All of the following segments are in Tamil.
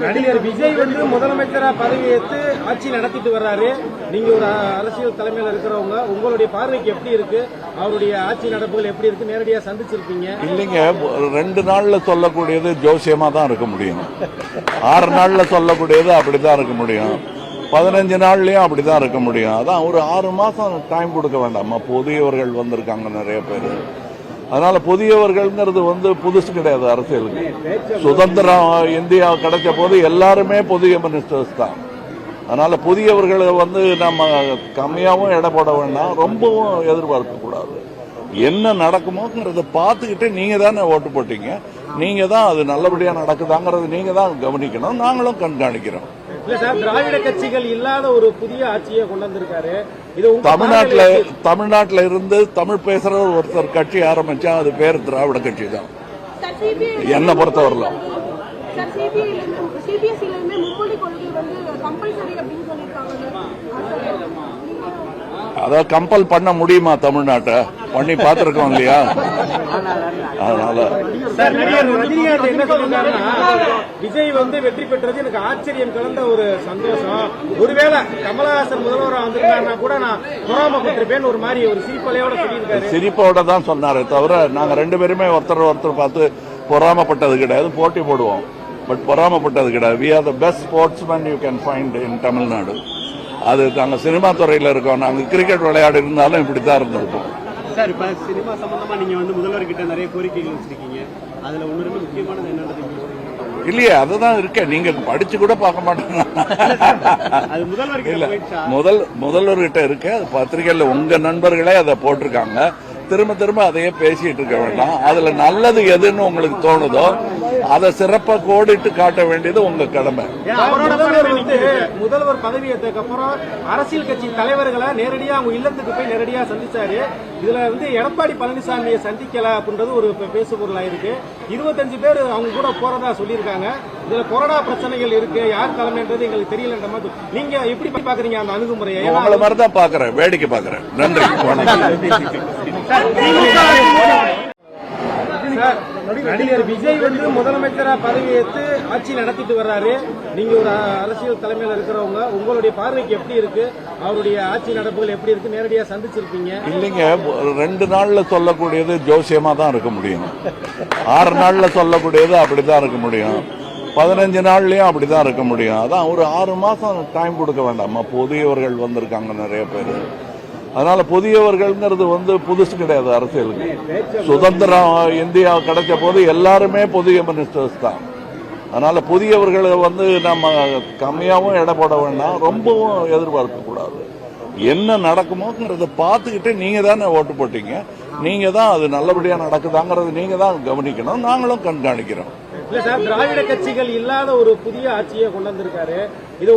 நடிகர் விஜய் வந்து முதலமைச்சரா பதவி ஏற்று ஆட்சி நடத்திட்டு வர்றாரு. நீங்க ஒரு அரசியல் தலைமையில இருக்கிறவங்க, உங்களுடைய பார்வைக்கு எப்படி இருக்கு? அவருடைய ஆட்சி நடப்புகள் எப்படி இருக்கு? நேரடியா சந்திச்சிருப்பீங்க. இல்லைங்க, 2 நாள்ல சொல்லக்கூடியது ஜோசியமா தான் இருக்க முடியும். 6 நாள்ல சொல்லக்கூடியது அப்படிதான் இருக்க முடியும். 15 நாள்லயும் அப்படிதான் இருக்க முடியும். அதான் ஒரு 6 மாசம் டைம் கொடுக்க வேண்டாமா? புதியவர்கள் வந்திருக்காங்க நிறைய பேர். அதனால புதியவர்கள்ங்கிறது புதுசு கிடையாது அரசியலுக்கு. சுதந்திரம் இந்தியா கிடைச்ச போது எல்லாருமே புதிய மினிஸ்டர்ஸ் தான். அதனால புதியவர்களை நம்ம கம்மியாவும் எடை போட வேண்டாம், ரொம்பவும் எதிர்பார்க்க கூடாது. என்ன நடக்குமோங்கிறத பார்த்துக்கிட்டு நீங்க தானே ஓட்டு போட்டீங்க, நீங்க தான் அது நல்லபடியா நடக்குதாங்கிறது நீங்க தான் கவனிக்கணும், நாங்களும் கண்காணிக்கிறோம். இல்ல சார், திராவிட கட்சிகள் இல்லாத ஒரு புதிய ஆட்சியை கொண்டு வந்திருக்காரு. இது தமிழ்நாட்டில இருந்து தமிழ் பேசுற ஒருத்தர் கட்சி ஆரம்பிச்சா அது பேர் திராவிட கட்சி தான் என்ன பொறுத்தவரையிலும். அதாவது கம்பல் பண்ண முடியுமா? தமிழ்நாட்டை பண்ணி பார்த்திருக்கோம் இல்லையா? அதனால ரஜினிகாந்த் என்ன சொல்லிருக்காருன்னா, விஜய் வெற்றி பெற்றது எனக்கு ஆச்சரியம் கலந்த ஒரு சந்தோஷம். ஒருவேளை கமலஹாசன் முதல்வராக வந்திருக்காருன்னா கூட நான் பொறாமப்பட்டிருப்பேன் ஒரு மாதிரி ஒரு சிரிப்பலையோட சொல்லியிருக்காரு. சிரிப்போட தான் சொன்னாரு தவிர நாங்க 2 பேருமே ஒருத்தர் பார்த்து பொறாமப்பட்டது கிடையாது. போட்டி போடுவோம், பட் பொறாமப்பட்டது கிடையாது. we are the best sportsmen you can find in Tamil Nadu. அது நாங்க சினிமா துறையில இருக்கோம். நாங்க கிரிக்கெட் விளையாடு இருந்தாலும் இப்படித்தான் இருந்திருக்கோம். சார், இப்ப சினிமா சம்பந்தமா நீங்க முதல்வர்கிட்ட நிறைய கோரிக்கைகள் வச்சிருக்கீங்க. அதுல ஒன்னு ரொம்ப முக்கியமானது என்னன்னு இல்லையே, அதுதான் இருக்க. நீங்க படிச்சு கூட பார்க்க மாட்டேங்க. முதல்வர்கிட்ட இருக்க. அது பத்திரிகையில உங்க நண்பர்களே அதை போட்டிருக்காங்க. திரும்ப திரும்ப அதையே பேசிட்டு இருக்க வேண்டாம். அதுல நல்லது எதுன்னு உங்களுக்கு தோணுதோ அதை சிறப்பா கோடிட்டு காட்ட வேண்டியது உங்க கடமை. முதல்வர் பதவியேற்றதுக்கு அப்புறம் அரசியல் கட்சி தலைவர்களை நேரடியா அவங்க இல்லத்துக்கு போய் நேரடியா சந்திச்சாரு. இதுல எடப்பாடி பழனிசாமியை சந்திக்கல அப்படின்றது ஒரு பேசு பொருளா இருக்கு. 25 பேர் அவங்க கூட போறதா சொல்லியிருக்காங்க. இதுல கொரோனா பிரச்சனைகள் இருக்கு, யார் தலைமைன்றது எங்களுக்கு தெரியலன்ற மாதிரி நீங்க எப்படி பாக்குறீங்க அந்த அணுகுமுறையை? உங்களை மாதிரி தான் பாக்குறேன், வேடிக்கை பாக்குறேன். நன்றி. நடிகர் விஜய் முதலமைச்சரா பதவியேற்று ஆட்சி நடத்திட்டு வர்றாரு. நீங்க ஒரு அரசியல் தலைமையில இருக்கிறவங்க, உங்களுடைய பார்வைக்கு எப்படி இருக்கு? அவருடைய ஆட்சி நடப்புகள் எப்படி இருக்கு? நேரடியா சந்திச்சிருப்பீங்க. இல்லைங்க, 2 நாள்ல சொல்லக்கூடியது ஜோசியமா தான் இருக்க முடியும். 6 நாள்ல சொல்லக்கூடியது அப்படிதான் இருக்க முடியும். 15 நாள்லயும் அப்படிதான் இருக்க முடியும். அதான் ஒரு 6 மாசம் டைம் கொடுக்க வேண்டாமா? புதியவர்கள் வந்திருக்காங்க நிறைய பேர். அதனால புதியவர்கள்ங்கிறது புதுசு கிடையாது அரசியலுக்கு. சுதந்திரம் இந்தியா கிடைச்ச போது எல்லாருமே புதிய மினிஸ்டர்ஸ் தான். அதனால புதியவர்களை நம்ம கம்மியாவும் எடை போட வேண்டாம், ரொம்பவும் எதிர்பார்க்க கூடாது. என்ன நடக்குமோங்கிறத பார்த்துக்கிட்டு நீங்க தானே ஓட்டு போட்டீங்க, நீங்க தான் அது நல்லபடியா நடக்குதாங்கிறது நீங்க தான் கவனிக்கணும், நாங்களும் கண்காணிக்கிறோம். இல்ல சார், திராவிட கட்சிகள் இல்லாத ஒரு புதிய ஆட்சியை கொண்டு வந்திருக்காரு. இது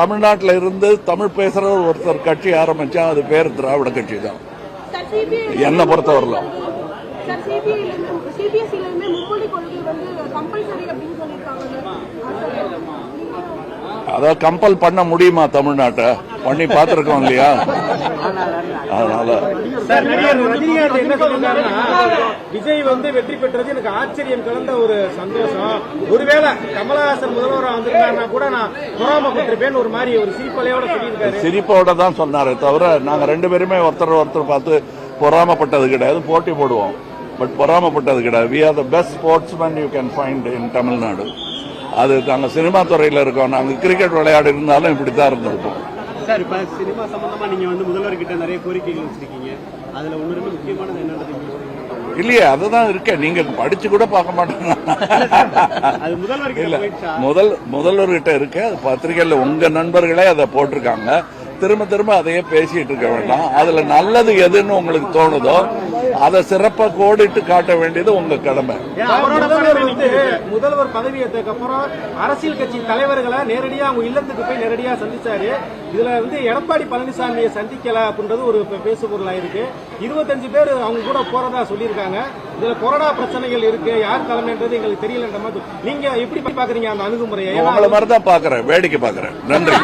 தமிழ்நாட்டில இருந்து தமிழ் பேசுற ஒருத்தர் கட்சி ஆரம்பிச்சா அது பேர் திராவிட கட்சி தான் என்ன பொறுத்தவரையிலும். அதாவது கம்பல் பண்ண முடியுமா? தமிழ்நாட்டை பண்ணி பார்த்திருக்கோம் இல்லையா? அதனால ரஜினிகாந்த் என்ன சொல்லிருக்காருன்னா, விஜய் வெற்றி பெற்றது எனக்கு ஆச்சரியம் கலந்த ஒரு சந்தோஷம். ஒருவேளை கமலஹாசன் முதல்வராக வந்திருக்காருன்னா கூட நான் பொறாமப்பட்டிருப்பேன் ஒரு மாதிரி ஒரு சிரிப்பலையோட சொல்லியிருக்காரு. சிரிப்போட தான் சொன்னாரு தவிர நாங்க 2 பேருமே ஒருத்தர் பார்த்து பொறாமப்பட்டது கிடையாது. போட்டி போடுவோம், பட் பொறாமப்பட்டது கிடையாது. we are the best sportsmen you can find in Tamil Nadu. அது நாங்க சினிமா துறையில இருக்கோம். நாங்க கிரிக்கெட் விளையாடு இருந்தாலும் இப்படித்தான் இருந்திருப்போம். சார், இப்ப சினிமா சம்பந்தமா நீங்க முதல்வர்கிட்ட நிறைய கோரிக்கைகள் வச்சிருக்கீங்க. அதுல ஒன்னு ரொம்ப முக்கியமானது என்னன்னு இல்லையே, அதுதான் இருக்க. நீங்க படிச்சு கூட பார்க்க மாட்டேங்க. முதல்வர்கிட்ட இருக்க. அது பத்திரிகையில உங்க நண்பர்களே அதை போட்டிருக்காங்க. திரும்ப திரும்ப அதையே பேசிட்டு இருக்க வேண்டாம். அதுல நல்லது எதுன்னு உங்களுக்கு தோணுதோ அதை சிறப்பா கோடிட்டு காட்ட வேண்டியது உங்க கடமை. முதல்வர் பதவியேற்றதுக்கு அப்புறம் அரசியல் கட்சி தலைவர்களை நேரடியா அவங்க இல்லத்துக்கு போய் நேரடியா சந்திச்சாரு. இதுல எடப்பாடி பழனிசாமியை சந்திக்கல அப்படின்றது ஒரு பேசு பொருளா இருக்கு. 25 பேர் அவங்க கூட போறதா சொல்லியிருக்காங்க. இதுல கொரோனா பிரச்சனைகள் இருக்கு, யார் தலைமைன்றது எங்களுக்கு தெரியலன்ற மாதிரி நீங்க எப்படி பாக்குறீங்க அந்த அணுகுமுறையை? உங்களை மாதிரி தான் பாக்குறேன், வேடிக்கை பாக்குறேன். நன்றி.